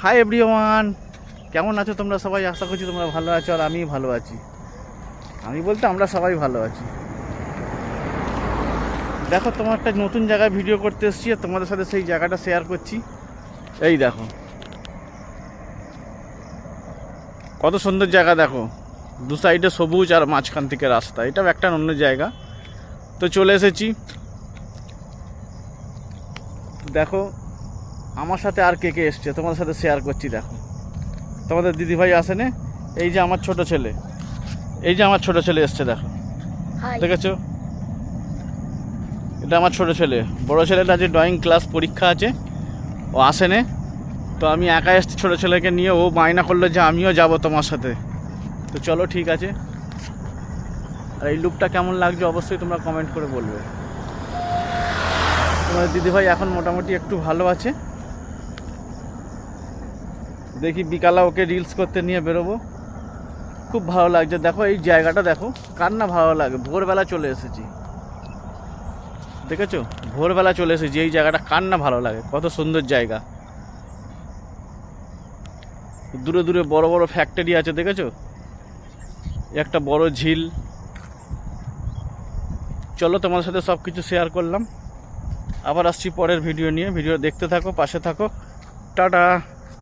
Hi everyone, কেমন আছো তোমরা সবাই? আশা করছি তোমরা ভালো আছো আর আমি ভালো আছি। আমি বলতে আমরা সবাই ভালো আছি। দেখো, তোমার একটা নতুন জায়গায় ভিডিও করতে এসেছি আর তোমাদের সাথে সেই জায়গাটা শেয়ার করছি। এই দেখো কত সুন্দর জায়গা, দেখো দু সাইডে সবুজ আর মাঝখান থেকে রাস্তা। এটাও একটা অন্য জায়গা। তো চলে এসেছি। দেখো আমার সাথে আর কে কে এসছে তোমাদের সাথে শেয়ার করছি। দেখো তোমাদের দিদিভাই আসেনে, এই যে আমার ছোট ছেলে, এই যে আমার ছোট ছেলে এসছে। দেখো, দেখেছো? এটা আমার ছোট ছেলে। বড় ছেলেটা যে ড্রয়িং ক্লাস পরীক্ষা আছে, ও আসেনে। তো আমি একা এসছি ছোটো ছেলেকে নিয়ে। ও বায়না করলো যে আমিও যাব তোমার সাথে। তো চলো, ঠিক আছে। আর এই লুকটা কেমন লাগছে অবশ্যই তোমরা কমেন্ট করে বলবে। তোমাদের দিদিভাই এখন মোটামুটি একটু ভালো আছে। দেখি বিকালে ওকে রিলস করতে নিয়ে বেরোবো। খুব ভালো লাগছে। দেখো এই জায়গাটা দেখো, কার না ভালো লাগে। ভোরবেলা চলে এসেছি, দেখেছো? ভোরবেলা চলে এসেছি। এই জায়গাটা কার না ভালো লাগে, কত সুন্দর জায়গা। দূরে দূরে বড় বড় ফ্যাক্টরি আছে, দেখেছো? একটা বড় ঝিল। চলো, তোমাদের সাথে সব কিছু শেয়ার করলাম। আবার আসছি পরের ভিডিও নিয়ে। ভিডিও দেখতে থাকো, পাশে থাকো। টাটা।